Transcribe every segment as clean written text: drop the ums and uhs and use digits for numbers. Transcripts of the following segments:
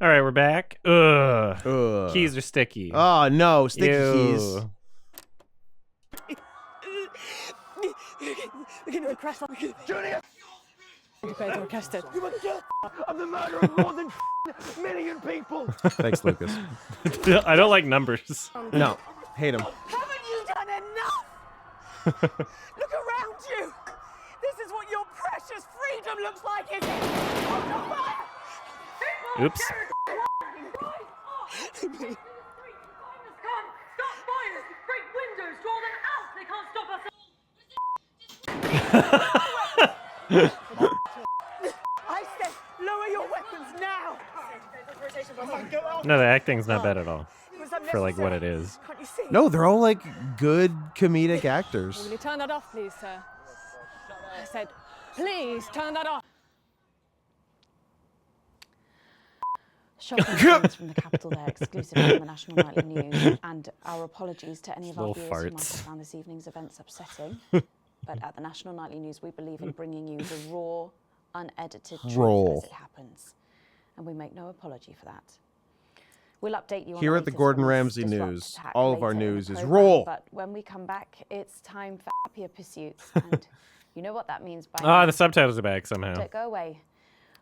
All right, we're back. Ugh. Keys are sticky. Oh no, sticky Ew. keys. We're gonna crash on Junior! Orchestra. I'm the murderer of more than million people. Thanks, Lucas. I don't like numbers. No, hate him. Haven't you done enough? Look around you. This is what your precious freedom looks like, is it? Under fire! Oops. I said, lower your weapons now. No, the acting's not bad at all It was for like what it unnecessary. is. Can't you see? No, they're all like good comedic actors. Will you turn that off, please, sir? I said, please turn that off. Shocking things from the capital there, exclusively on the National Nightly News, and our apologies to any of our Little viewers who might farts. have found this evening's events upsetting. But at the National Nightly News, we believe in bringing you the raw, unedited truth as it happens, and we make no apology for that. We'll update you on Here the at the latest Gordon on this Ramsay disrupted News, attack all of our later in the news is programme, raw. But when we come back, it's time for happier pursuits, and you know what that means by Ah, now. the subtitles are back somehow. Don't go away.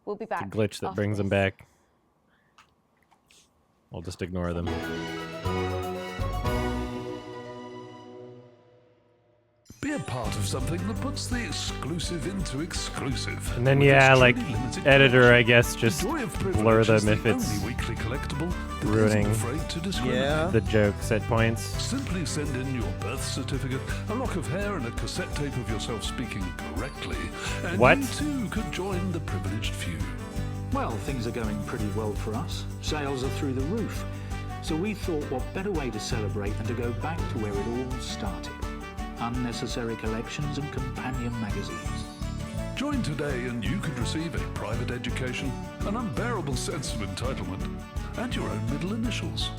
We'll be back. The glitch that after brings them this. back. We'll just ignore them. Be a part of something that puts the exclusive into exclusive. And then With yeah, this like truly limited editor, collection. I guess, just The Joy of blur Privilege is them if the it's only weekly collectible that ruining isn't afraid to discriminate. Yeah. the jokes at points. Simply send in your birth certificate, a lock of hair, and a cassette tape of yourself speaking correctly, and What? you too could join the privileged few. Well, things are going pretty well for us. Sales are through the roof. So we thought what better way to celebrate than to go back to where it all started. Unnecessary collections and companion magazines. Join today and you could receive a private education, an unbearable sense of entitlement, and your own middle initials.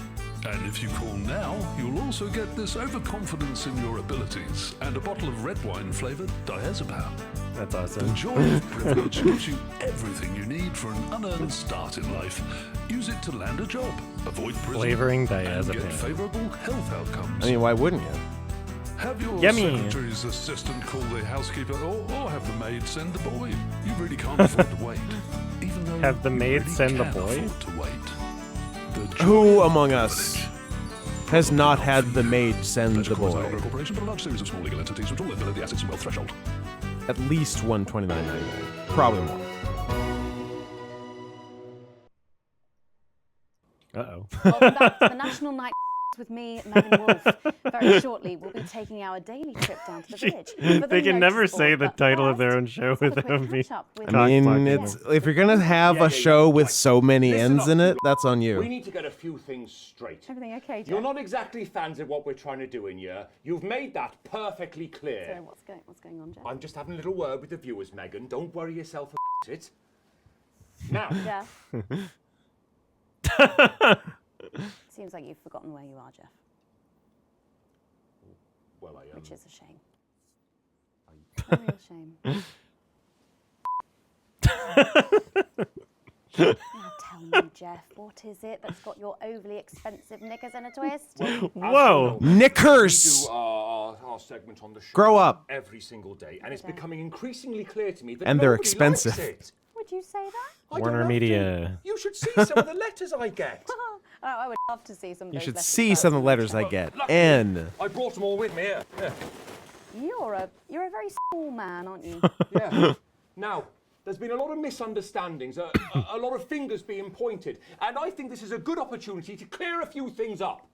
And if you call now, you'll also get this overconfidence in your abilities and a bottle of red wine flavoured diazepam. That's The awesome. Joy of Privilege gives you everything you need for an unearned start in life. Use it to land a job, avoid prison, Flavoring and diazepam. get favourable health outcomes. I mean, why wouldn't you? Have your Yummy. secretary's assistant call the housekeeper, or have the maid send the boy. You really can't afford to wait. Even though Have the you maid really send the can boy? afford to wait. The Joy Who of among us Privilege. has not had the maid send Pleasure the caused by boy? a corporation, but a large series of small legal entities which all live below the assets and wealth threshold. At least $129.99. Probably more. Uh-oh. Welcome back to the National Night with me, Megan Wolf. Very shortly, we'll be taking our daily trip down to the village. For They the can never notice say board, the but title of first, their own show let's have a without quick me. catch-up with I Cock mean, blocking it's them. if you're gonna have a show with so many Listen ends up, in it, you- that's on We you. need to get a few things straight. Everything okay, Jeff? You're not exactly fans of what we're trying to do in here. You've made that perfectly clear. So what's going on, Jeff? I'm just having a little word with the viewers, Megan. Don't worry yourself about it. Now, Jeff? Seems like you've forgotten where you are, Jeff, well, I which is a shame. A real shame. Now tell me, Jeff, what is it that's got your overly expensive knickers in a twist? Whoa. We Knickers! do our segment on the show Grow up. every single day, and it's becoming increasingly clear to me that And they're nobody expensive. likes it. Would you say that? I don't Warner have to. Media. You should see some of the letters I get. Oh, I would love to see some of You those should letters see some of the letters I get. N. I brought them all with me. Here. You're a very small man, aren't you? Yeah. Now, there's been a lot of misunderstandings, a lot of fingers being pointed, and I think this is a good opportunity to clear a few things up.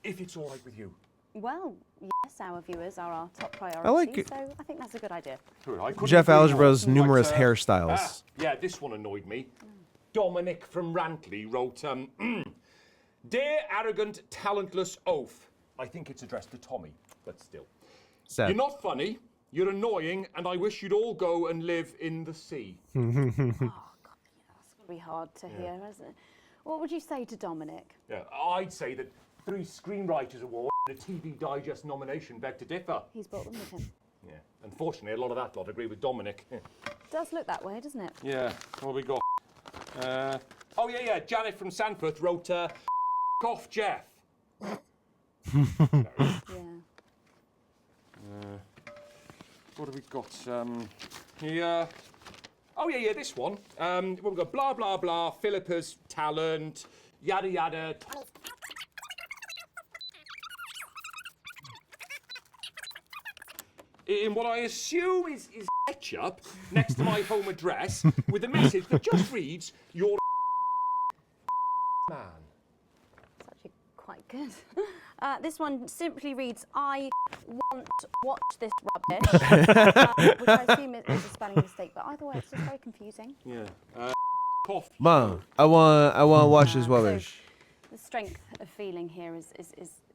If it's all right with you. Well, yes, our viewers are our top priority, like it. so I think that's a good idea. I couldn't Jeff agree more. Algebra's numerous Right, hairstyles. yeah, this one annoyed me. Dominic from Rantley wrote, Dear arrogant, talentless oaf. I think it's addressed to Tommy, but still. Sad. You're not funny, you're annoying, and I wish you'd all go and live in the sea. Oh, God, yeah, that's going to be hard to hear, isn't it? What would you say to Dominic? Yeah, I'd say that 3 Screenwriters Awards and a TV Digest nomination beg to differ. He's brought them with him. Yeah, unfortunately, a lot of that lot agree with Dominic. Does look that way, doesn't it? Yeah, what have we got? Oh Oh, yeah. Janet from Sanford wrote, off Jeff. Yeah. What have we got? Here. Oh, yeah, this one. We've got blah, blah, blah, Philippa's talent, yada, yada. In what I assume is ketchup next to my home address with a message that just reads, "You're man." It's actually quite good. This one simply reads, "I want watch this rubbish," which I assume is a spelling mistake, but either way, it's just very confusing. Yeah. Cough. Mom, I want to watch this So rubbish. the strength of feeling here is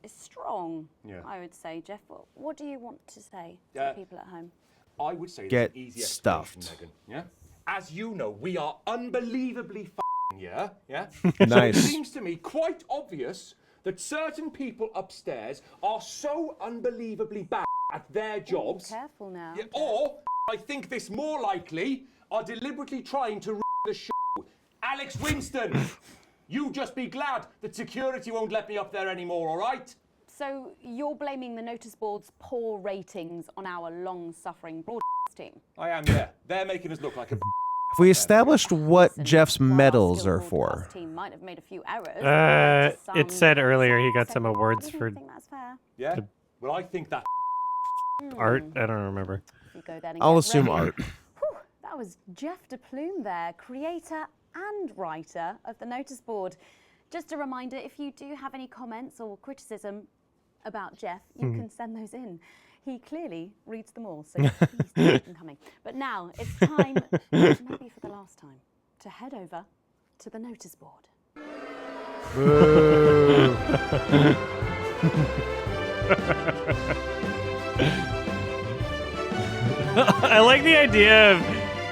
strong, Yeah. I would say. Jeff, what do you want to say to Yeah. the people at home? I would say Get there's an easy stuffed. explanation, Megan. Yeah. As you know, we are unbelievably yeah. Nice. So it seems to me quite obvious that certain people upstairs are so unbelievably bad at their jobs. Careful now. Yeah, or, I think this more likely, are deliberately trying to the show. Alex Winston, you just be glad that security won't let me up there anymore, all right? So you're blaming the notice board's poor ratings on our long-suffering broadcast team? I am, yeah. They're making us look like a... Have we established what Listen, Jeff's while our medals skilled are for? broadcast team might have made a few errors. It said earlier he got some awards I for think that's fair. Yeah? Well, I think that... art. I don't remember. You go then and I'll get assume ready. art. Whew, that was Jeff de Plume there, creator and writer of the notice board. Just a reminder, if you do have any comments or criticism about Jeff, you can send those in. He clearly reads them all, so please do keep them coming. But now it's time, maybe for the last time, to head over to the notice board. I like the idea of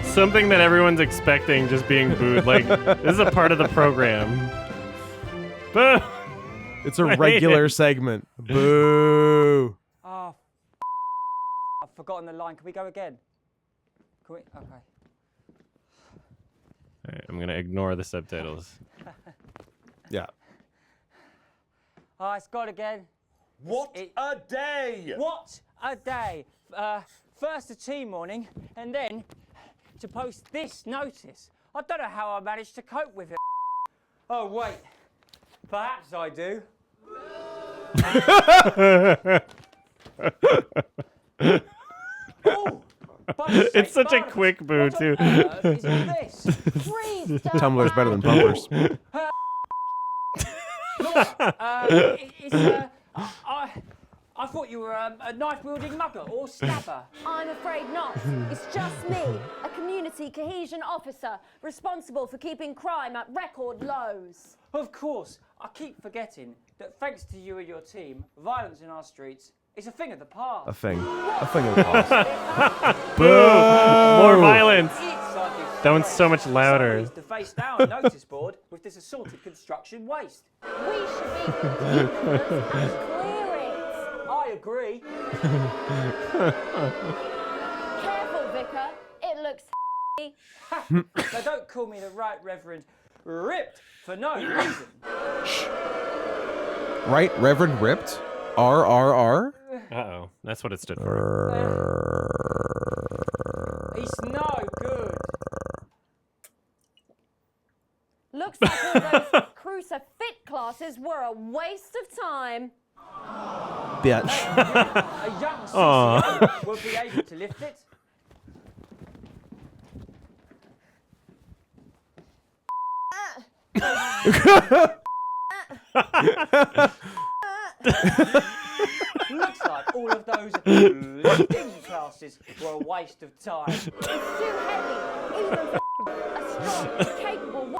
something that everyone's expecting just being booed. Like, this is a part of the program. Boo! It's a I hate regular it. segment. Boo. Oh, I've forgotten the line. Can we go again? Can we? Okay. All right, I'm going to ignore the subtitles. Yeah. Oh, it's gone again. What a day! What a day! First a team morning, and then to post this notice. I don't know how I managed to cope with it. Oh, wait. Perhaps I do. Oh, It's such a quick boo, what too. on earth is all this? Freeze! Tumblr's better than Pumpers. I thought you were a knife-wielding mugger or stabber. I'm afraid not. It's just me, a community cohesion officer responsible for keeping crime at record lows. Of course, I keep forgetting that thanks to you and your team, violence in our streets is a thing of the past. A thing of the past. Boo! More violence! It's like it's That one's so much louder. Sorry to face down notice board with this assorted construction waste. We should be the cleaners and clear it. I agree. Careful, Vicar. It looks Now don't call me the Right Reverend Ripped for no reason. Right, Reverend Ripped? RRR? Uh-oh. That's what it stood for. It's no good. Looks like all those crucifix classes were a waste of time. Bitch. A young CCO will be able to lift it. Looks like all of those lifting classes were a waste of time. It's too heavy, even for a strong, capable woman.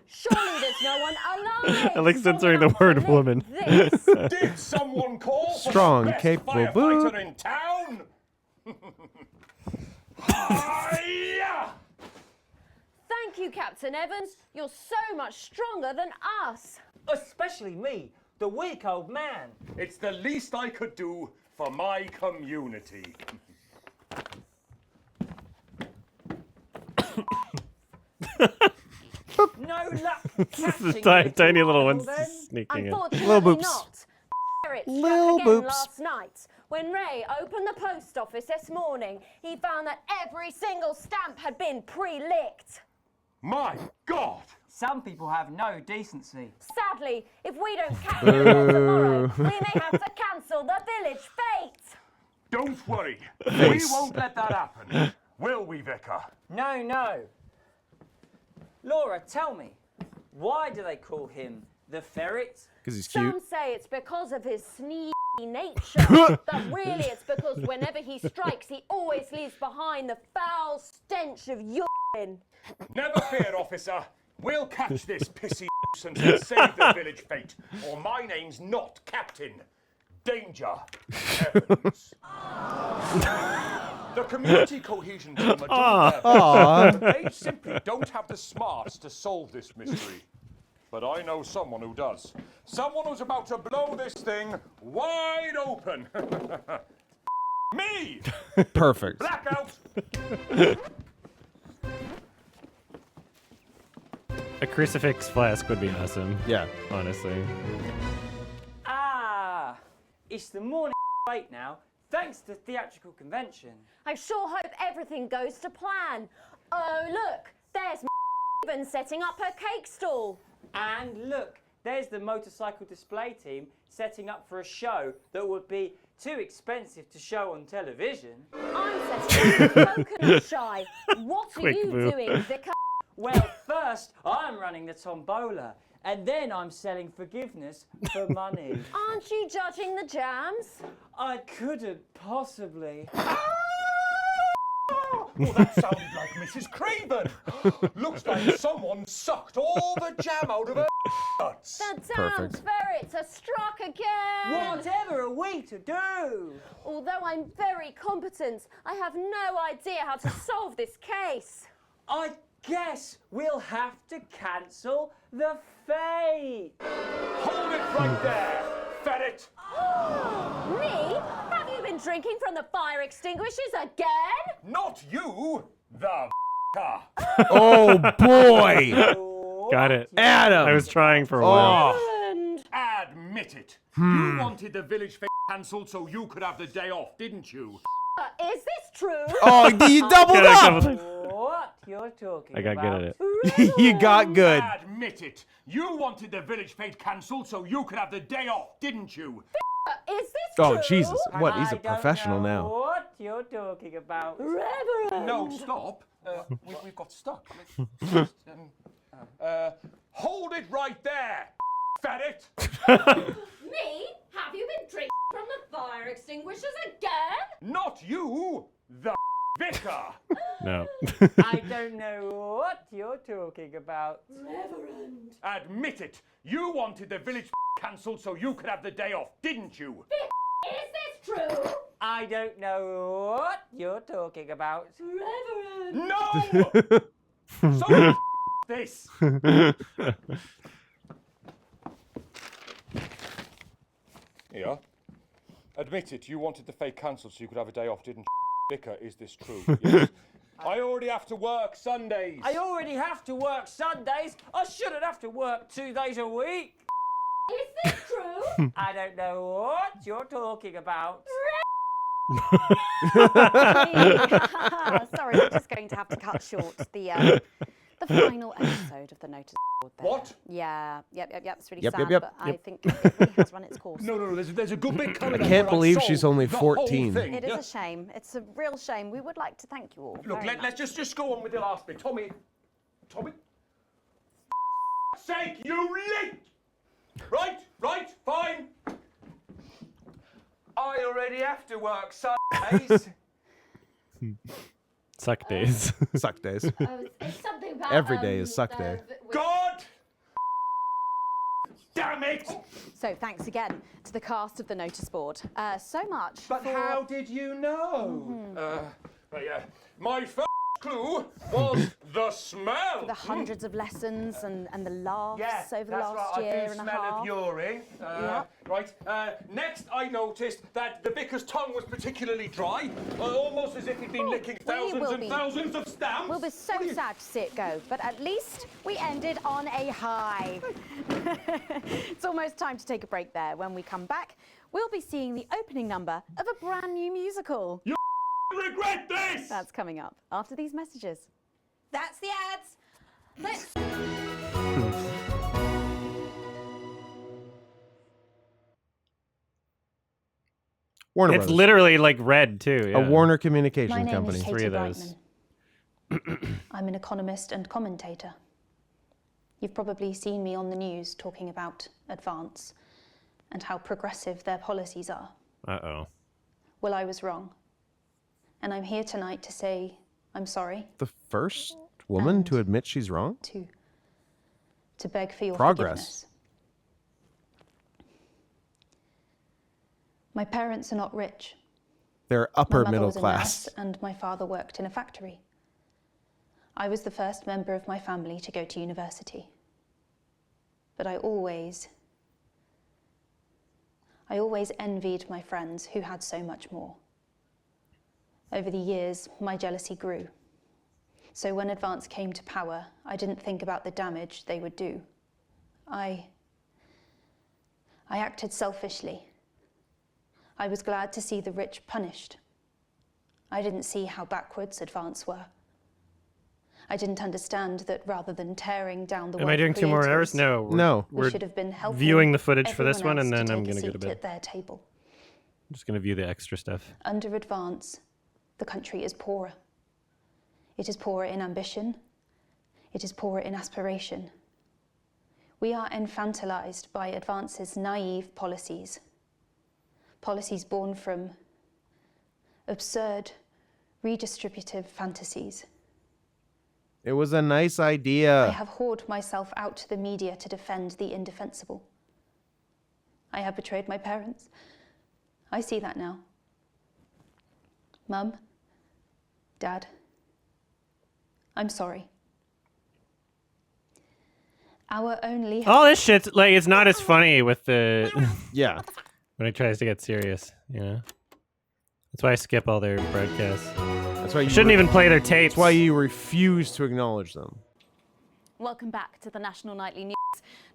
Surely there's no one alive. I like censoring the word woman. This. Did someone call for Strong, the best capable firefighter boo. in town? Hi-ya! Thank you, Captain Evans. You're so much stronger than us. Especially me, the weak old man. It's the least I could do for my community. No luck The catching tiny little rival ones then? sneaking in. Unfortunately Little boops. not. Ferret struck Little again boops. last night. When Ray opened the post office this morning, he found that every single stamp had been pre-licked. My God! Some people have no decency. Sadly, if we don't catch them all tomorrow, we may have to cancel the village fete. Don't worry. We won't let that happen. Will we, Vicar? No, no. Laura, tell me, why do they call him the ferret? Because he's cute. Some say it's because of his sneaky nature, but really it's because whenever he strikes, he always leaves behind the foul stench of urine. Never fear, officer. We'll catch this pissy nuisance and save the village fete, or my name's not Captain Danger Evans. The community cohesion team are doing their best, but they simply don't have the smarts to solve this mystery. But I know someone who does. Someone who's about to blow this thing wide open. Me! Perfect. Blackout! A crucifix flask would be awesome. Yeah. Honestly. Ah, it's the morning fete now, thanks to theatrical convention. I sure hope everything goes to plan. Oh, look, there's even setting up her cake stall. And look, there's the motorcycle display team setting up for a show that would be too expensive to show on television. I'm setting up a coconut shy. What are Quick you move. doing, Vicar? Well, first I'm running the tombola, and then I'm selling forgiveness for money. Aren't you judging the jams? I couldn't possibly. Oh, that sounded like Mrs. Craven. Looks like someone sucked all the jam out of her nuts. The damn Perfect. ferrets are struck again. Whatever are we to do? Although I'm very competent, I have no idea how to solve this case. I guess we'll have to cancel the fete. Hold it right there, ferret. Me? Have you been drinking from the fire extinguishers again? Not you, the Oh boy. Got it. Adam. I was trying for a while. Oh. And Admit it. You wanted the village fete cancelled so you could have the day off, didn't you? is this true? Oh, you doubled Got it a couple up. times. What you're talking I got about? good at it. You got good. Admit it. You wanted the village fete cancelled so you could have the day off, didn't you? Is this Oh, true? Jesus. What? He's I a professional don't know now. What you're talking about? Reverend. No, stop. We've got stuck. Hold it right there, ferret. Me? Have you been drinking from the fire extinguishers again? Not you, the vicar. No. I don't know what you're talking about. Reverend. Admit it. You wanted the village cancelled so you could have the day off, didn't you? Is this true? I don't know what you're talking about. Reverend. No! So this. Here. Admit it, you wanted the fete cancelled so you could have a day off, didn't you? Vicar, is this true? Yes. I already have to work Sundays. I already have to work Sundays. I shouldn't have to work 2 days a week. Is this true? I don't know what you're talking about. Sorry, we're just going to have to cut short the final episode of the notice board there. What? Yeah, yep. It's really Yep, sad, yep, yep, but I yep. think it really has run its course. No, there's a good bit coming. I can't up where believe solve she's only the whole 14. thing. It is Yeah. a shame. It's a real shame. We would like to thank you all. Look, very let's much. just go on with the last bit. Tommy. Sake, you late! Right, fine. I already have to work Sundays. Suck days. Suck days. It's something about Every day is suck day. God! Damn it! So thanks again to the cast of the notice board. So much But for... how did you know? Right, yeah. My first clue was the smell. The hundreds of lessons and the laughs Yeah, over the that's last right. year I do and a smell half. of urine. Right. Next, I noticed that the vicar's tongue was particularly dry, almost as if he'd been licking thousands and thousands of stamps. We'll be so sad to see it go, but at least we ended on a high. It's almost time to take a break there. When we come back, we'll be seeing the opening number of a brand new musical. You regret this! That's coming up after these messages. That's the ads. Let's. Warner It's Brothers. literally like red too. Yeah. A Warner Communication My name company. is Katie Three of those. Brightman. I'm an economist and commentator. You've probably seen me on the news talking about Advance and how progressive their policies are. Uh-oh. Well, I was wrong. And I'm here tonight to say I'm sorry, The first woman to admit she's wrong? to beg for your Progress. forgiveness. My parents are not rich. They're My upper mother middle was a class. nurse and my father worked in a factory. I was the first member of my family to go to university. But I always envied my friends who had so much more. Over the years, my jealousy grew. So when Advance came to power, I didn't think about the damage they would do. I acted selfishly. I was glad to see the rich punished. I didn't see how backwards Advance were. I didn't understand that rather than tearing down the Am I doing 2 more hours? creators, No. No. we We're should have been helping viewing the footage for this everyone one, and else then I'm take a gonna go to seat bed. at their table. I'm just gonna view the extra stuff. Under Advance, the country is poorer. It is poorer in ambition. It is poorer in aspiration. We are infantilized by Advance's naive policies. Policies born from absurd, redistributive fantasies. It was a nice I idea. have whored myself out to the media to defend the indefensible. I have betrayed my parents. I see that now. Mum, Dad, I'm sorry. Our only All this shit's like it's not as funny with the Yeah. when it tries to get serious, you know. That's why I skip all their broadcasts. That's why you Shouldn't even play their tapes. That's why you refuse to acknowledge them. Welcome back to the National Nightly News.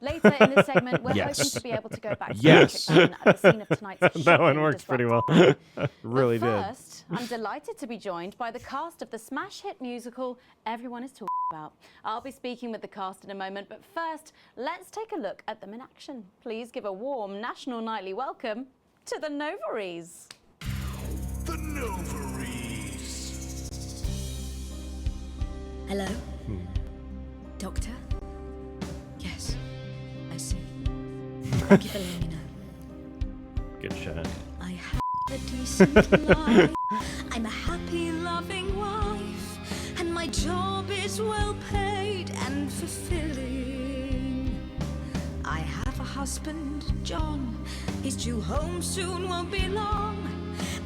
Later in this segment, we're Yes. hoping to be able to go back to Yes. the Magic Man at the scene of tonight's That one shocking works pretty disruption. well. Really But did. first, I'm delighted to be joined by the cast of the smash hit musical everyone is talking about. I'll be speaking with the cast in a moment, but first, let's take a look at them in action. Please give a warm National Nightly welcome to the Novaries. The Novaries. Hello? Doctor? Yes, I see. Thank you for letting me know. Good shot. I have a decent life. I'm a happy, loving wife. And my job is well paid and fulfilling. I have a husband, John. He's due home soon, won't be long.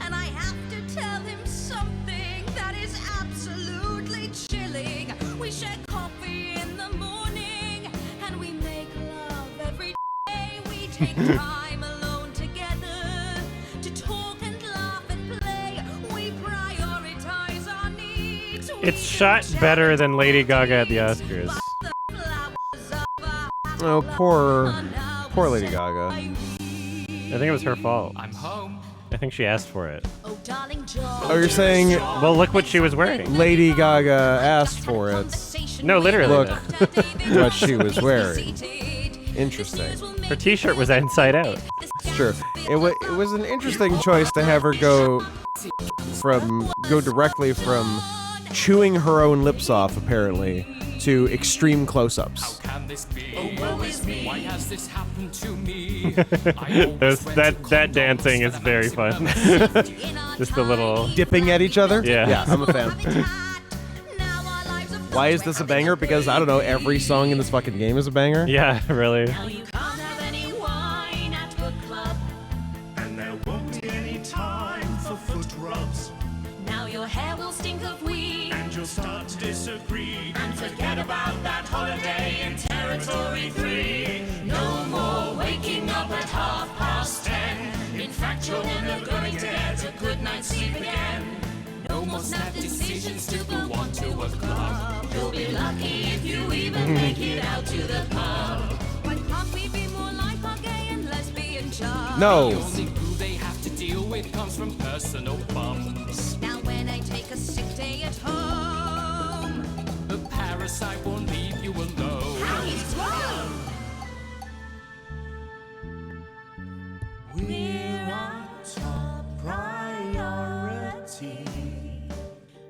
And I have to tell him something that is absolutely chilling. We share coffee in the morning, and we make love every day. We take time alone together to talk and laugh and play. We prioritize our needs. It's shot better than Lady Gaga at the Oscars. Oh, poor Lady Gaga. I think it was her fault. I'm home. I think she asked for it. Oh, darling John. Oh, you're saying Well, look what she was wearing. Lady Gaga asked for it. No, literally. Look that. what she was wearing. Interesting. Her T-shirt was inside out. It's true. It was an interesting choice to have her go directly from chewing her own lips off, apparently, to extreme close-ups. Can this be? Why has this happened to me? I That dancing is very fun. Just a little. Dipping at each other? Yeah. Yeah, I'm a fan. Why is this a banger? Because, I don't know, every song in this fucking game is a banger? Yeah, really. Now you can't have any wine at book club. And there won't be any time for foot rubs. Now your hair will stink of weed. And you'll start Forget about that holiday in Territory 3. No more waking up at 10:30. In fact, you're never going to get a good night's sleep again. No more snap decisions to go on to a club. You'll be lucky if you even make it out to the pub. Why can't we be more like our gay and lesbian charm? No. The only glue they have to deal with comes from personal bums. Now when I take a sick day at home, The parasite won't leave you alone. how he's grown. We're our top priority.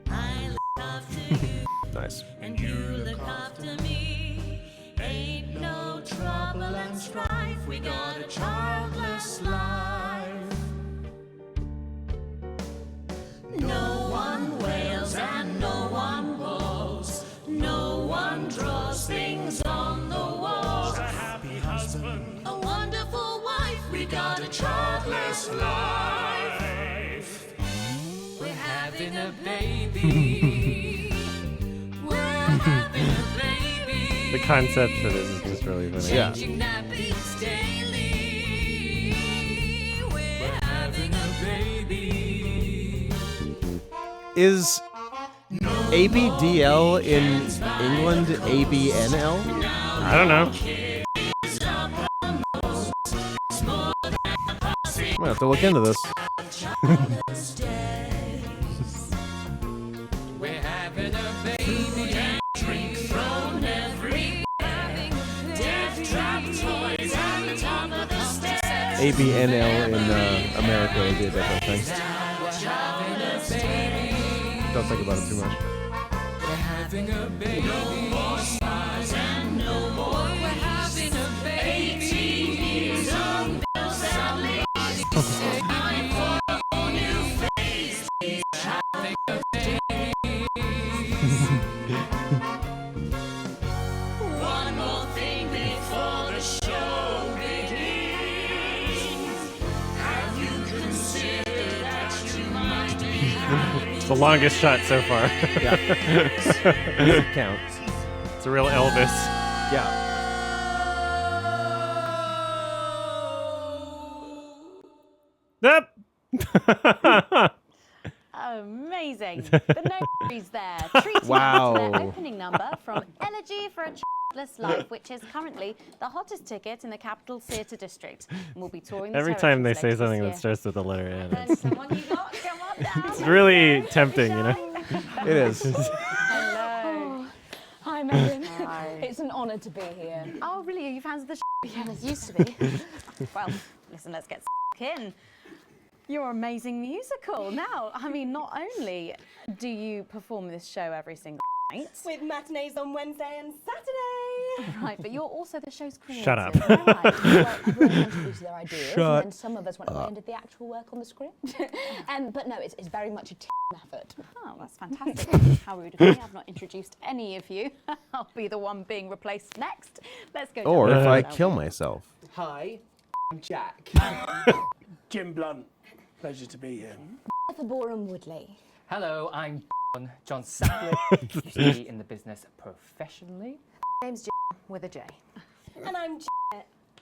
I look after you Nice. and you look after me. Ain't no trouble and strife. We got a childless life. No one wails and no one walls. No one draws things on the walls. A happy husband, A wonderful wife. We got a childless life. we're having a baby. We're having a baby. The concept for this is just really funny. Yeah. Changing nappies daily. We're having a Baby. Is ABDL in England ABNL? I don't know. I'm gonna have to look into this. We're having a baby. Drink thrown every death trap toys at the top of the stairs. ABNL in America would be a different thing. Don't think about it too much. We're having a baby. No more spies and no more. We're having a baby. 18 years old. Suddenly, time for a new phase. He's having a baby. One more thing before the show begins. Have you considered that you might be having It's the longest shot so far. Count. It's a real Elvis. Yeah. Yep. Amazing. The notary's there. Treating Wow. out their opening number from Elegy for a Childless Life, which is currently the hottest ticket in the capital theatre district. And we'll be touring the Every time they say territories something that this starts with the letter N, year. it's, Come on, you lot, come on down. it's really tempting, you know? It is. Hello. Hi, Megan. Hi. It's an honour to be here. Oh, really? Are you fans of the Yeah, it used to be. Well, listen, let's get in. Your amazing musical. Now, I mean, not only do you perform this show every single night, With matinees on Wednesday and Saturday. right, but you're also the show's creator. Shut up. Well, everyone contributes their ideas, Shut and then some of us went away and did the actual work on the script. But no, it's very much a team effort. Oh, that's fantastic. How rude of me. I've not introduced any of you. I'll be the one being replaced next. Let's go. Or down if the I road. kill myself. Hi, I'm Jack. Jim Blunt. Pleasure to be here. For Boreham Woodley. Hello, I'm John Sackler. Used to be in the business professionally. My name's J with a J. And I'm J.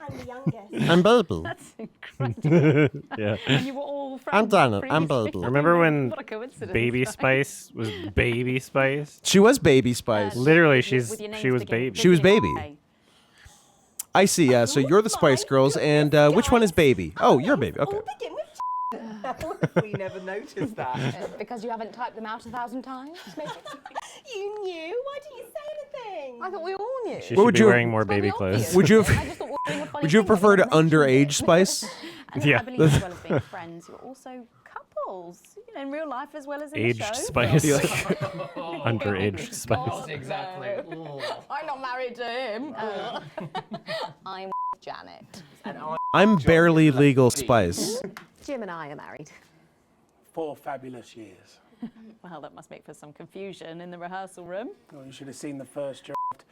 I'm the youngest. I'm Baby. That's incredible. Yeah. And you were all friends. I'm Janet. I'm previously. Baby. Remember when What a coincidence, Baby right? Spice was Baby Spice? She was Baby Spice. Literally, With she your names was beginning- Baby. She was beginning Baby. with I see. Yeah. So you're the Spice Girls, and which one is Baby? Oh, you're Baby. Okay. All begin with We never noticed that. because you haven't typed them out 1,000 times. Maybe. You knew? Why didn't you say anything? I thought we all knew. She What should would be you- wearing more Very baby clothes. obvious. Would you I have? just thought we were doing a funny Would you have thing, but preferred you mentioned underage it. Spice? And Yeah. I believe as well as being friends, you're also couples, you know, in real life as well as in Aged the show. Spice. Feel Underage Spice. Not exactly. I'm not married to him. I'm Janet. And I'm I'm barely legal Spice. Jim and I are married. 4 fabulous years. Well, that must make for some confusion in the rehearsal room. Well, you should have seen the first draft.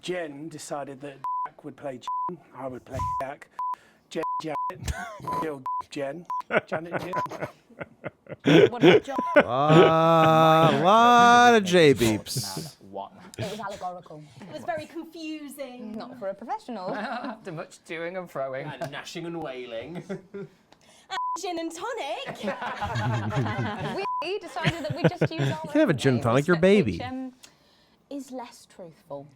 Jen decided that Jack would play Jen, I would play Jack. Jen, Janet, Jill, Jen, Janet, Jen. What about John? A lot of J beeps. one. It was allegorical. It was very confusing. Not for a professional. After much doing and throwing. And gnashing and wailing. Gin and tonic. We decided that we just use our You can have a gin and tonic, your baby. Which, is less truthful.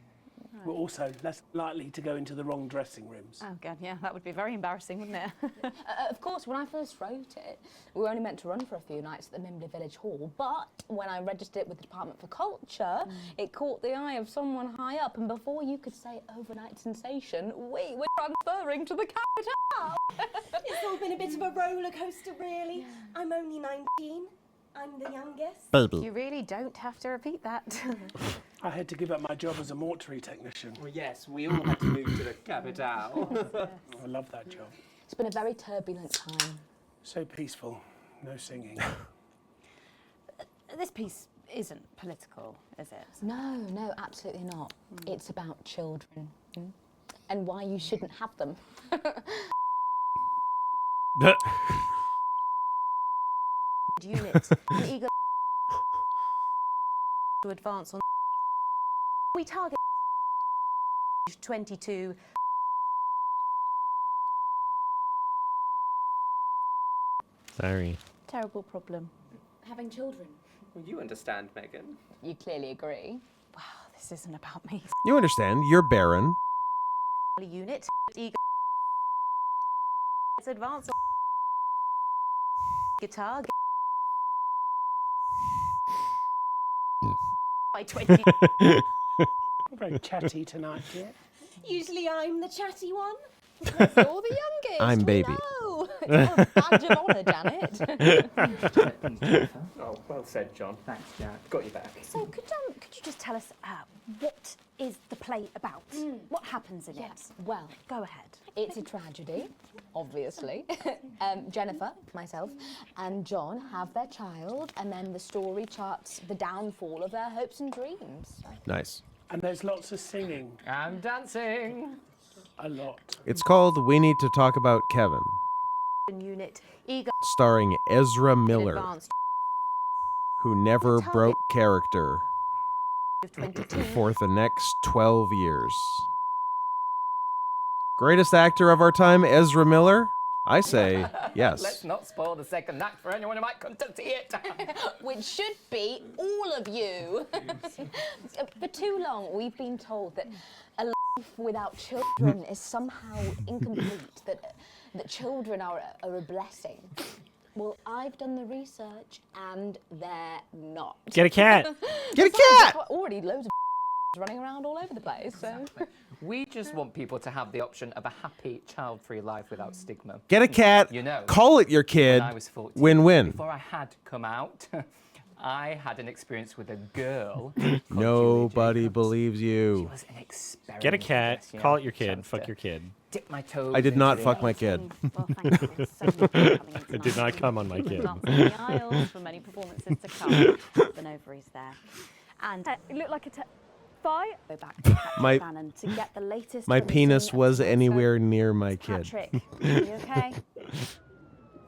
We're also less likely to go into the wrong dressing rooms. Oh god, yeah, that would be very embarrassing, wouldn't it? Of course, when I first wrote it, we were only meant to run for a few nights at the Mimbley Village Hall, but when I registered it with the Department for Culture, it caught the eye of someone high up, and before you could say overnight sensation, we were transferring to the capital. It's all been a bit of a roller coaster, really. I'm only 19. I'm the youngest. Baby. You really don't have to repeat that. I had to give up my job as a mortuary technician. Well, yes, we all had to move to the capital. I love that job. It's been a very turbulent time. So peaceful. No singing. This piece isn't political, is it? No, absolutely not. It's about children and why you shouldn't have them. Unit, an eager to advance on. We target 22. Sorry. Terrible problem. Having children. Well, you understand, Megan. You clearly agree. Wow, this isn't about me. You understand, you're barren. Unit, eager to advance on. Guitar. By 20. Very chatty tonight, dear. Usually I'm the chatty one. Because you're the youngest. I'm baby. No. Badge of honour, Janet. Oh, well said, John. Thanks, Janet. Got you back. So could you just tell us what is the play about? What happens in it? Well, go ahead. It's a tragedy, obviously. Jennifer, myself, and John have their child, and then the story charts the downfall of their hopes and dreams. Nice. And there's lots of singing. And dancing. A lot. It's called We Need to Talk About Kevin, Unit, eager starring Ezra Miller, advanced who never broke character of 22. for the next 12 years. Greatest actor of our time, Ezra Miller? I say yes. Let's not spoil the second act for anyone who might come to see it. Which should be all of you. For too long, we've been told that a life without children is somehow incomplete, that children are a blessing. Well, I've done the research, and they're not. Get a cat. Get a Besides, cat! there's already loads of running around all over the place, so... We just want people to have the option of a happy, child-free life without stigma. Get a cat. You know, Call it your kid. when I was 14, Win-win. Before I had come out, I had an experience with a girl. Nobody believes She you. was an experiment. Get a cat. yes, you Call know, it your kid. chance Fuck to your kid. Dip my toes I did into not the- fuck my kid. Well, thank you so much for coming in I did not come on my kid. Dancing the aisles for many performances to come. The ovaries there. And It looked like a fight. go back to Patrick My- Bannon to get the latest My from the penis scene of was tonight's anywhere show. near my kid. Patrick, are you okay?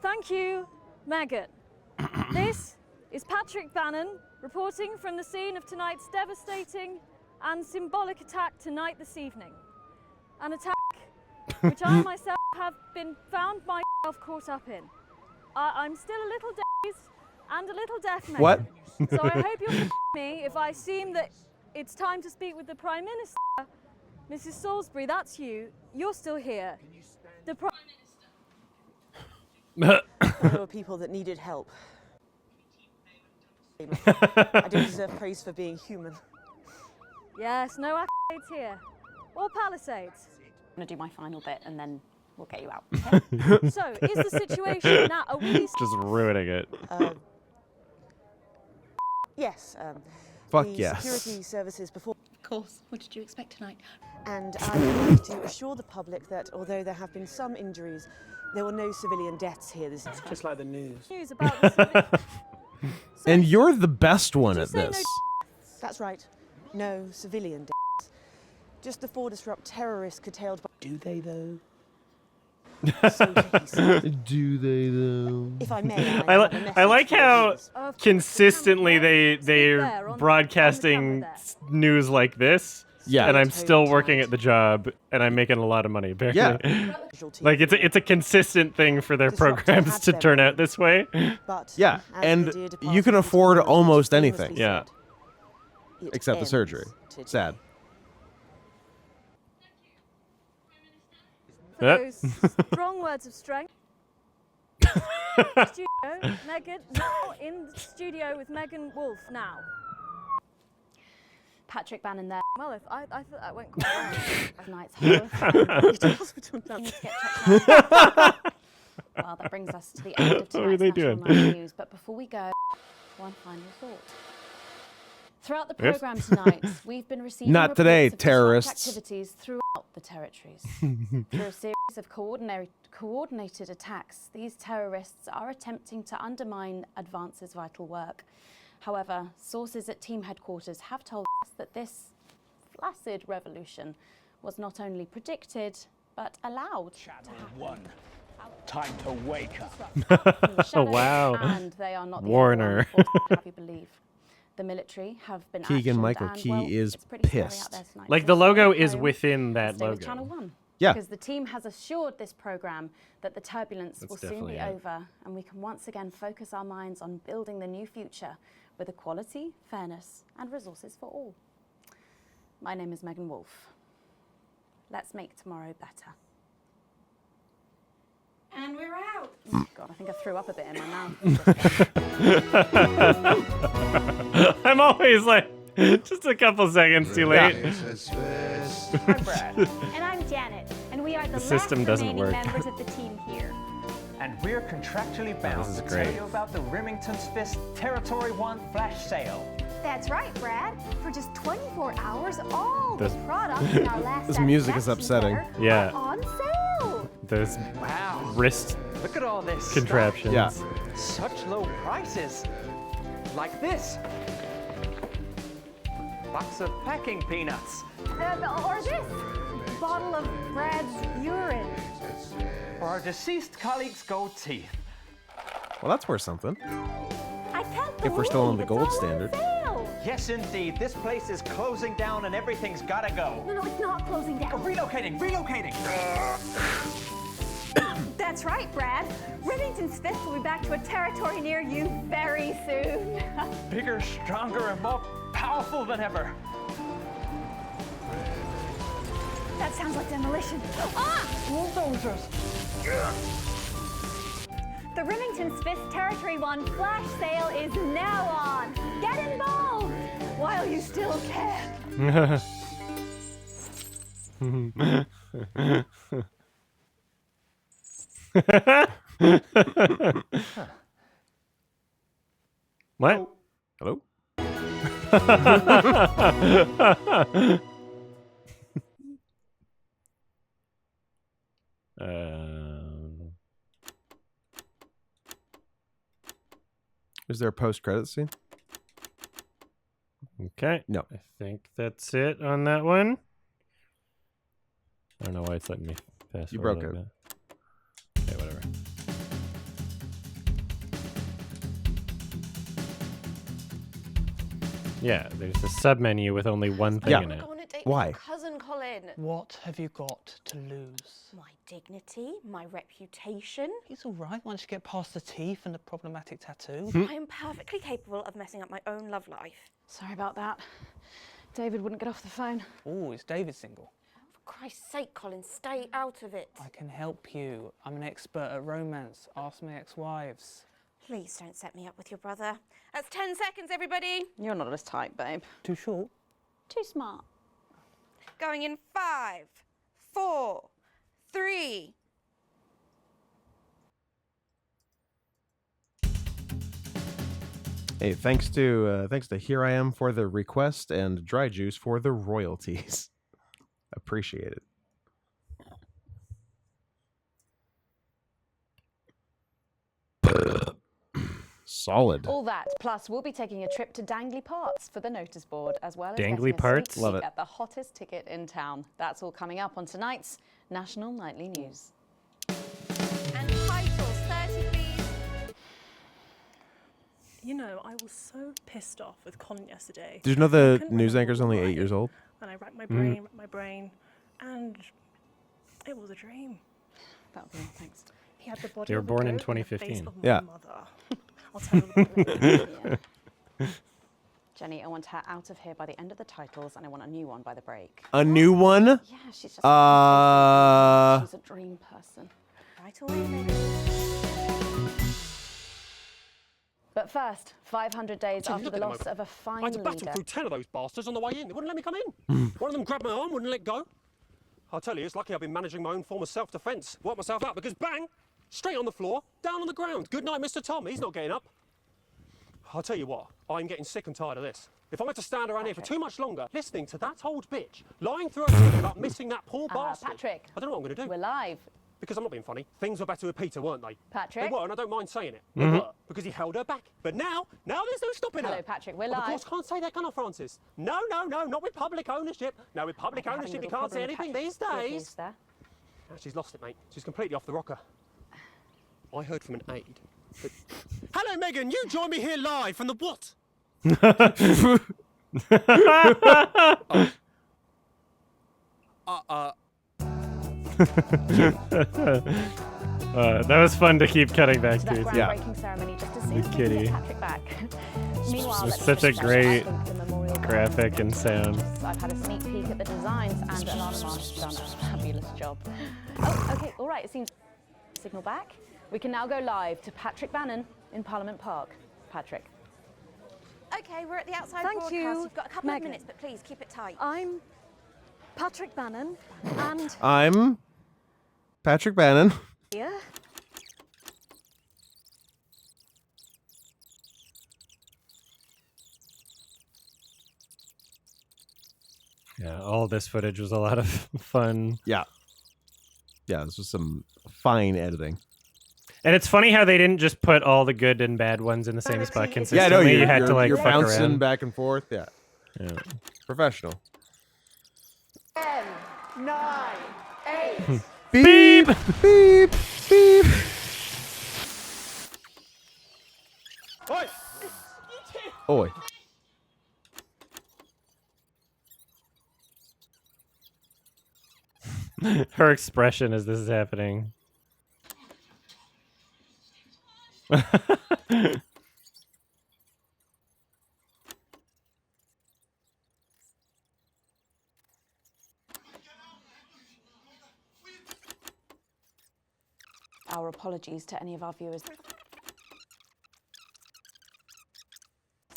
Thank you, Megan. This is Patrick Bannon reporting from the scene of tonight's devastating and symbolic attack tonight this evening. An attack which I myself have been found myself caught up in. I'm still a little dazed and a little deaf, Megan. What? So I hope you'll forgive me if I seem that it's time to speak with the Prime Minister. Mrs. Salisbury, that's you. You're still here. The Prime There were people that needed help. I don't deserve praise for being human. Yes, no accolades here. Or Palisades. I'm going to do my final bit and then we'll get you out. So, is the situation now, are we... Just ruining it. Yes. Fuck the yes. security services before. Of course. What did you expect tonight? And I would like to assure the public that although there have been some injuries, there were no civilian deaths here. This is Just like the news. News about the And you're the best one at this. That's right. No civilian deaths. Just the four disrupt terrorists curtailed by... Do they, though? Do they though? If I may, I like how consistently they're broadcasting news like this. Yeah. And I'm still working at the job, and I'm making a lot of money. Apparently. Yeah. Like it's a consistent thing for their programs to turn out this way. Yeah, and you can afford almost anything. Yeah. Except the surgery. Sad. For those strong words of strength. Studio, Megan, now in the studio with Megan Wolf now. Patrick Bannon there. Well, I thought that went quite well. Tonight's Well, that brings us to the end of What were tonight's they National doing? Night News. But before we go, one final thought. Throughout the Yes? programme tonight, we've been receiving Not today, reports of terrorists. activities throughout the territories. Through a series of coordinated attacks, these terrorists are attempting to undermine Advance's vital work. However, sources at team headquarters have told us that this flaccid revolution was not only predicted, but allowed to happen. Time to wake up. Oh, wow. And they are not the Warner. only ones, have you believe. The military have been Keegan-Michael actioned and, Key well, is it's pretty scary out pissed. there tonight. Like So the logo stay is home within that and stay with logo. Channel 1. Yeah. Because the team has assured this program that the turbulence That's will soon definitely be it. over and we can once again focus our minds on building the new future with equality, fairness and resources for all. My name is Megan Wolf. Let's make tomorrow better. And we're out. Oh God, I think I threw up a bit in my mouth. I'm always like, just a couple seconds too late. I'm Brad. And I'm Janet. And we are the, The system last doesn't remaining work. members of the team here. And we're contractually bound this is to great. tell you about the Remington's Fist Territory 1 flash sale. That's right, Brad. For just 24 hours, all the This- products in our last This music is satisfaction upsetting. center Yeah. are on sale. Those Wow. wrist Look at all this contraptions. Yeah. stuff. Such low prices. Like this. Box of packing peanuts. Or this bottle of Brad's urine. Or our deceased colleague's gold teeth. Well, that's worth something. I can't If we're still on believe the it's gold all on standard. sale. Yes, indeed. This place is closing down and everything's gotta go. No, it's not closing down. Relocating, relocating. That's right, Brad. Remington's Fist will be back to a territory near you very soon. Bigger, stronger, and more powerful than ever. That sounds like demolition. Ah! Bulldozers. The Remington's Fist Territory 1 flash sale is now on. Get involved while you still can. What? Hello? Is there a post-credit scene? Okay. No. I think that's it on that one. I don't know why it's letting me fast You forward broke like it. that. Okay, whatever. Yeah, there's a sub-menu with only one thing Yeah. in it. Go on a date Why? with your cousin, Colin. What have you got to lose? My dignity, my reputation. It's all right once you get past the teeth and the problematic tattoo. I am perfectly capable of messing up my own love life. Sorry about that. David wouldn't get off the phone. Oh, is David single? For Christ's sake, Colin, stay out of it. I can help you. I'm an expert at romance. Ask my ex-wives. Please don't set me up with your brother. That's 10 seconds, everybody. You're not as tight, babe. Too short? Too smart. Going in 5, 4, 3. Hey, thanks to Here I Am for the request and Dry Juice for the royalties. Appreciate it. Solid. All that, plus we'll be taking a trip to Dangley Parts for the notice board, as well as Dangley getting a Parts? sneak Love peek it. at the hottest ticket in town. That's all coming up on tonight's National Nightly News. And titles, 30 please. You know, I was so pissed off with Colin yesterday. Did you know I the couldn't news remember anchor's only 8 why. years old? And I racked my Mhm. brain, and it was a dream. That'll be thanks. He had the body They were of a born in goat and the face 2015. of my Yeah. mother. I'll tell you about it. Jenny, I want her out of here by the end of the titles, and I want a new one by the break. A new one? Yeah, she's just. She's a dream person. Right away, Megan. But first, 500 days Jenny, after look the at them loss over. of a fine I had to battle leader. through 10 of those bastards on the way in. They wouldn't let me come in. One of them grabbed my arm, wouldn't let go. I'll tell you, it's lucky I've been managing my own form of self-defence. Worked myself out because bang, straight on the floor, down on the ground. Good night, Mr. Tom. He's not getting up. I'll tell you what, I'm getting sick and tired of this. If I had to stand around here for too much longer, listening to that old bitch lying through her teeth about missing that poor bastard, Patrick. I don't know what I'm going to do. We're live. Because I'm not being funny. Things were better with Peter, weren't they? Patrick? They were, and I don't mind saying it. They Mhm. were, because he held her back. But now there's no stopping her. Hello, Patrick, we're Of live. course, can't say that, can I, Francis? No, not with public ownership. No, with public We're having ownership, a you little can't say problem with anything Patrick's these earpiece days. there. No, she's lost it, mate. She's completely off the rocker. I heard from an aide. That... Hello, Megan. You joined me here live from the what? That was fun to keep cutting back To that to. groundbreaking ceremony just as soon The as we can kitty. get Patrick back. Meanwhile, It's let's such a just check. great I think the memorial graphic and sound. So I've had a sneak peek at the designs, and Alana Marsh has done a fabulous job. Oh, okay, all right, it seems signal back. We can now go live to Patrick Bannon in Parliament Park. Patrick. Okay, we're at the outside Thank broadcast. you, You've got a couple Megan. of minutes, but please keep it tight. I'm Patrick Bannon, and I'm Patrick Bannon. here. Yeah, all this footage was a lot of fun. Yeah. Yeah, this was some fine editing. And it's funny how they didn't just put all the good and bad ones in the same spot consistently. Yeah, no, you had to like you're fuck bouncing around. back and forth. Yeah. Professional. 10, 9, 8. Beep, beep, beep. Oi! Oi. Her expression as this is happening. Our apologies to any of our viewers. Does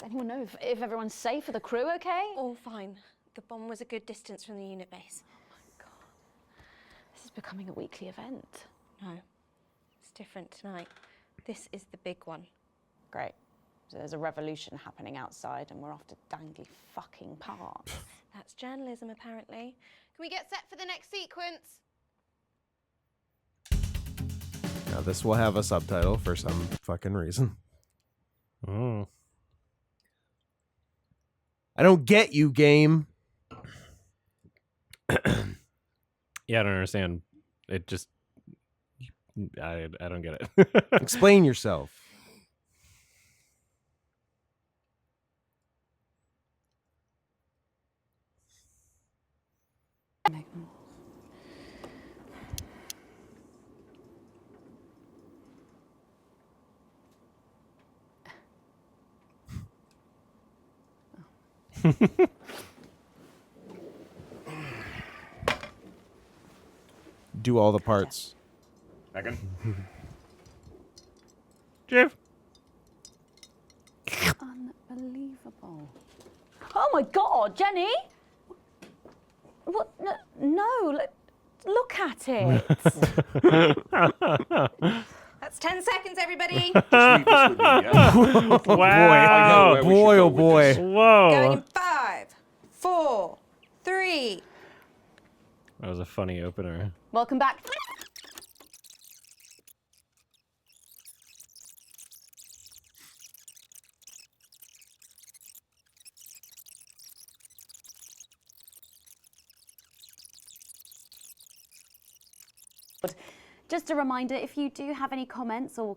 anyone know if everyone's safe? Are the crew okay? All fine. The bomb was a good distance from the unit base. This is becoming a weekly event. No, it's different tonight. This is the big one. Great. So there's a revolution happening outside, and we're off to dangly fucking park. That's journalism, apparently. Can we get set for the next sequence? Now this will have a subtitle for some fucking reason. Mm. I don't get you, game. Yeah, I don't understand. It just, I don't get it. Explain yourself. Do all the parts. Megan? Jeff. Unbelievable. Oh my God, Jenny! What? No, look at it. That's 10 seconds, everybody. Wow. Boy, oh boy. Going Whoa. in 5, 4, 3. That was a funny opener. Welcome back. Just a reminder, if you do have any comments or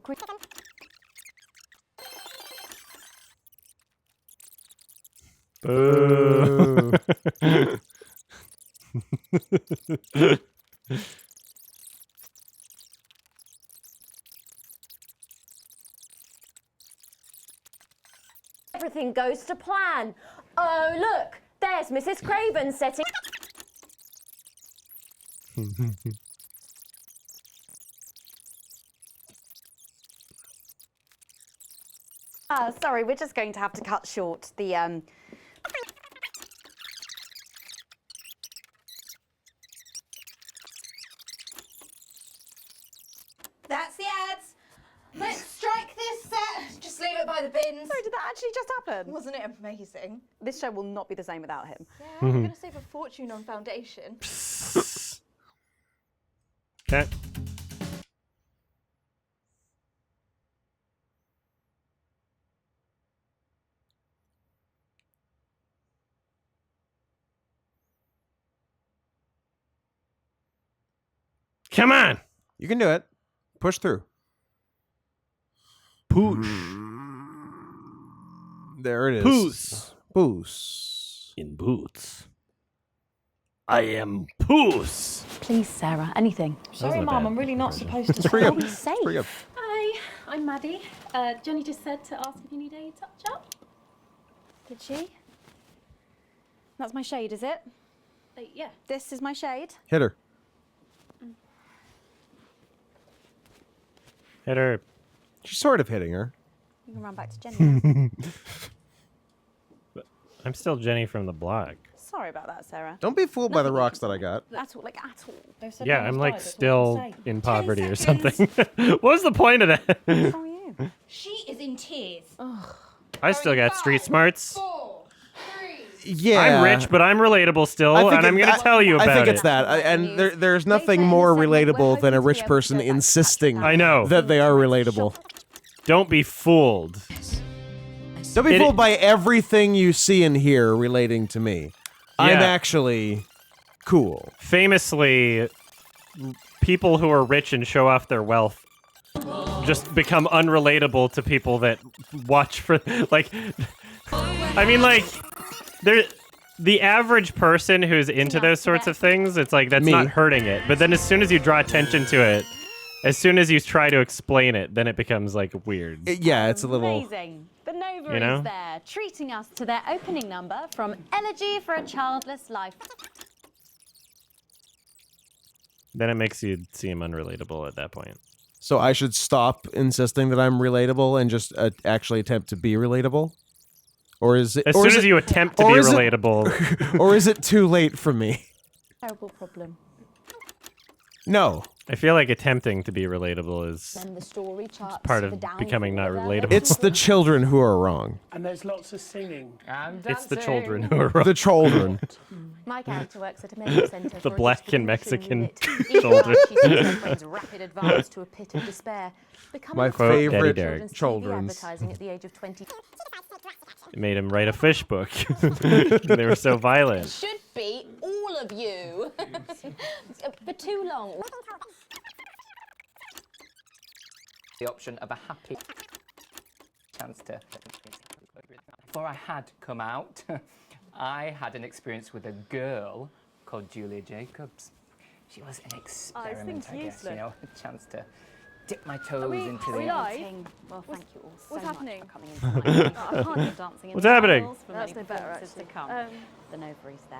Boo. Everything goes to plan. Oh, look, there's Mrs. Craven setting. Sorry, we're just going to have to cut short the That's the ads. Let's strike this set. Just leave it by the bins. Sorry, did that actually just happen? Wasn't it amazing? This show will not be the same without him. Yeah, I'm going to save a fortune on foundation. Okay. Come on. You can do it. Push through. Push. There it is. Puss. Puss. In boots. I am Puss. Please, Sarah, anything. Sorry, Mum, I'm really not supposed It's pretty good. Be safe. Pretty good. Hi, I'm Maddie. Jenny just said to ask if you need a touch-up. Did she? That's my shade, is it? Yeah. This is my shade. Hit her. Hit her. She's sort of hitting her. You can run back to Jenny. I'm still Jenny from the block. Sorry about that, Sarah. Don't be fooled by the rocks that I got. At all, at all. Yeah, I'm like still in poverty or something. What was the point of that? She is in tears. I still got street smarts. 4, 3. Yeah. I'm rich, but I'm relatable still, and I'm going to tell you about it. I think it's that. And there's nothing more relatable than a rich person insisting I know that they are relatable. Don't be fooled. Don't be fooled by everything you see and hear relating to me. I'm Yeah. actually cool. Famously, people who are rich and show off their wealth just become unrelatable to people that watch for, like, I mean, like, the average person who's into those sorts of things, it's like, that's not hurting it. But then as soon as you draw attention to it, as soon as you try to explain it, then it becomes, like, weird. Yeah, it's a little... Amazing. The Nova You know? is there, treating us to their opening number from Elegy for a Childless Life. Then it makes you seem unrelatable at that point. So I should stop insisting that I'm relatable and just actually attempt to be relatable? Or is it... As or soon is as it- you attempt to or be is it- relatable. Or is it too late for me? Terrible problem. No. I feel like attempting to be relatable is Then the story charts part for of down becoming not for relatable. It's the children who are wrong. And there's lots of singing. It's the children who are wrong. The children. My character works at a medical centre The for a black and distribution Mexican unit. children. She sees her friend's rapid advance to a pit of despair. Becoming My a Quote, Daddy favorite Derek. children's. advertising at the age of 20. It made him write a fish book. They were so violent. Should be all of you for too long. The option of a happy chance to. Before I had come out, I had an experience with a girl called Julia Jacobs. She was an experiment, I guess, you know, a chance to dip my toes into the. Well, thank you all so What's much happening? for coming into my life. I can't keep dancing in What's the happening? aisles for That's many no better, performances to actually. come. The Nova is there.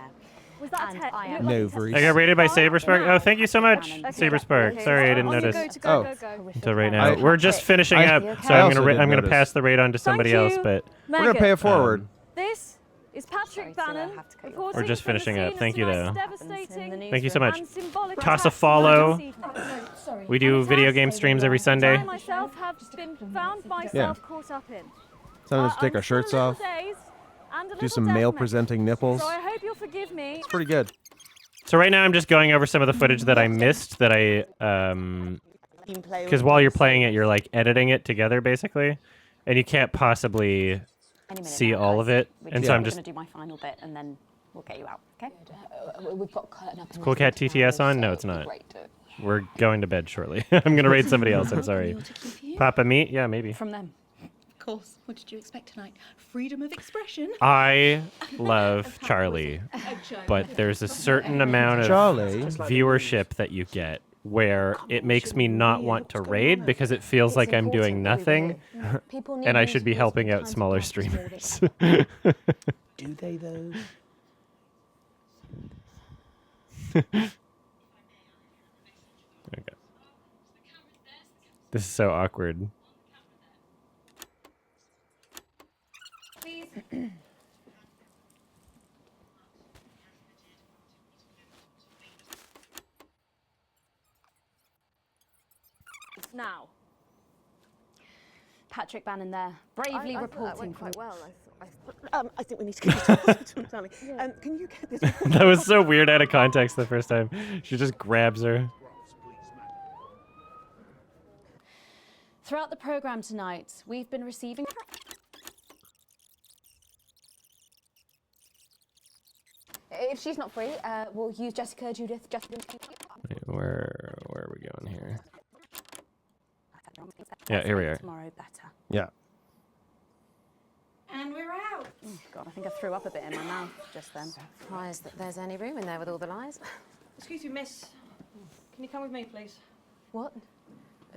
Was that And a I it am looked like a Novaries. I got rated by test. Saberspark. Oh, thank you so much, Okay. Saberspark. Okay, Sorry, I so didn't on you notice. Go, go. Until right now. I- We're just finishing I- up, I so I'm also gonna didn't I'm gonna notice. pass the raid on to somebody Thank else. you, But We're going to pay it forward. This is Patrick Bannon reporting We're just from the finishing scene up. of Thank you, tonight's though. devastating Thank you so much. and symbolic Toss a attack follow. this evening. We do video game streams every I Sunday. myself have been found myself caught up in. Time to take I'm our still a shirts little off. dazed and a Do little some deaf male messed. presenting nipples. So I hope you'll forgive me. It's pretty good. So right now I'm just going over some of the footage that I missed that I because while you're playing it, you're like editing it together basically, and you can't possibly see all of it. And so I'm just going to do my final bit and then we'll get you out, okay? We've got curtain up. Cool Cat TTS on? No, it's not. We're going to bed shortly. I'm gonna raid somebody else. I'm sorry. Papa Meat? Yeah, maybe. From them. Of course. What did you expect tonight? Freedom of expression. I love Charlie, but there's a certain amount of viewership that you get where it makes me not want to raid because it feels like I'm doing nothing, and I should be helping out smaller streamers. Do they though? Okay. This is so awkward. Please. Now, Patrick Bannon there, bravely I reporting that went quite from... well. I think we need to get to the hospital, darling. Can you get this? That was so weird out of context the first time. She just grabs her. Throughout the program tonight, we've been receiving... If she's not free, we'll use Jessica, Judith, Justin. Wait, where are we going here? Yeah, here we are. Tomorrow better. Yeah. And we're out. Oh, God, I think I threw up a bit in my mouth just then. Surprised that there's any room in there with all the lies. Excuse me, miss. Can you come with me, please? What?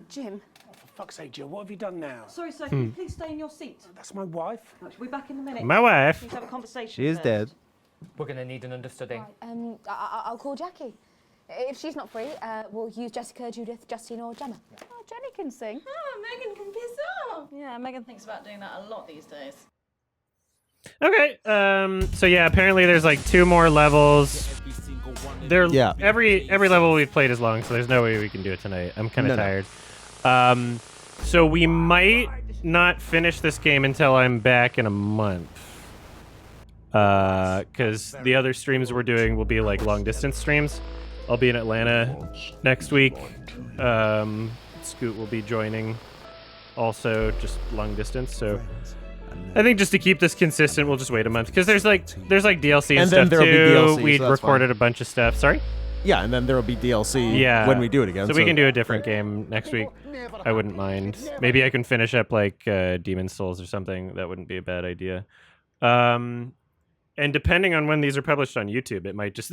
Jim? Oh, for fuck's sake, Jill, what have you done now? Sorry, sir. Can you please stay in your seat? That's my wife. We'll be back in a minute. My wife. Need to have a conversation She is first. dead. We're going to need an understudy. I'll call Jackie. If she's not free, we'll use Jessica, Judith, Justine, or Gemma. Oh, Jenny can sing. Ah, Megan can piss off. Yeah, Megan Thinks about doing that a lot these days. Okay. So yeah, apparently there's like 2 more levels. Every level we've played is long, so there's no way we can do it tonight. I'm kind of tired. So we might not finish this game until I'm back in a month. Because the other streams we're doing will be like long distance streams. I'll be in Atlanta next week. Scoot will be joining also, just long distance. So I think just to keep this consistent, we'll just wait a month because there's like DLC and stuff there'll too. be DLC, We so that's recorded fine. a bunch of stuff. Sorry. Yeah, and then there will be DLC when we do it again. So we can do a different game next week. I wouldn't mind. Maybe I can finish up like Demon's Souls or something. That wouldn't be a bad idea. And depending on when these are published on YouTube, it might just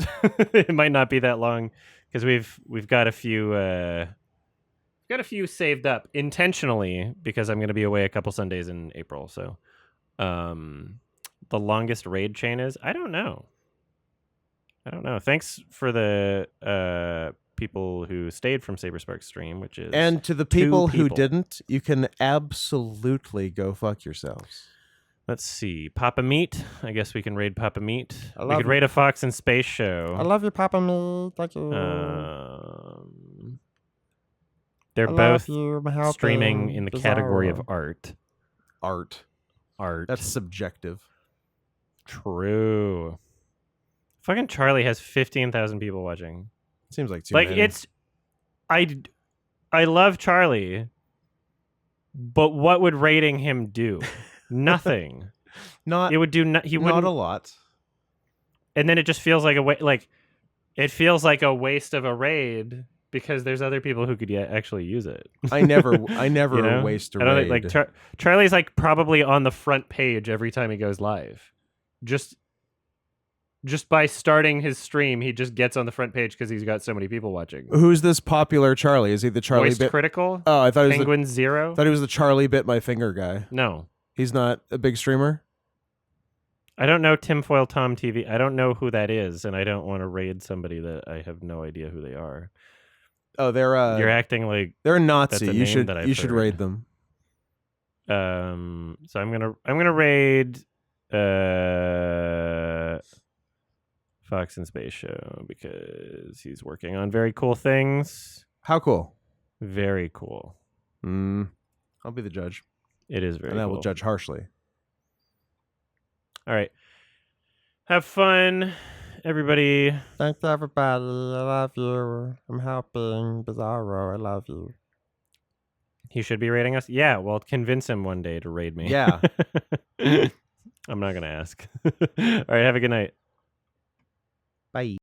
it might not be that long because we've got a few saved up intentionally because I'm going to be away a couple Sundays in April. So the longest raid chain is I don't know. Thanks for the people who stayed from Saberspark's stream, which is and to the people who didn't, you can absolutely go fuck yourselves. Let's see. Papa Meat. I guess we can raid Papa Meat. I We love could you. raid a Fox and Space Show. I love you, Papa Meat. Thank you. They're I both love you. I'm helping streaming in the category of Bizarro. art. Art. That's subjective. True. Fucking Charlie has 15,000 people watching. Seems like too like many. it's. I love Charlie, but what would raiding him do? Nothing. Not. It would do. He wouldn't. Not a lot. And then it just feels like it feels like a waste of a raid because there's other people who could actually use it. I never You know? waste a I don't raid. think, like Charlie's like probably on the front page every time he goes live. Just by starting his stream, he just gets on the front page because he's got so many people watching. Who's this popular Charlie? Is he the Charlie Voiced bit Critical? Oh, I thought he was Penguin Zero. Thought he was the Charlie bit my finger guy. No, he's not a big streamer. I don't know Tinfoil Tom TV. I don't know who that is, and I don't want to raid somebody that I have no idea who they are. Oh, they're You're acting like they're a Nazi. that's a You name should that I've should heard. raid them. So I'm gonna raid Fox and Space Show because he's working on very cool things. How cool? Very cool. I'll be the judge. It is very and I will cool. judge harshly. All right. Have fun, everybody. Thanks, everybody. I love you. I'm helping Bizarro. I love you. He should be raiding us. Yeah, well, convince him one day to raid me. Yeah. I'm not gonna ask. All right. Have a good night. Bye.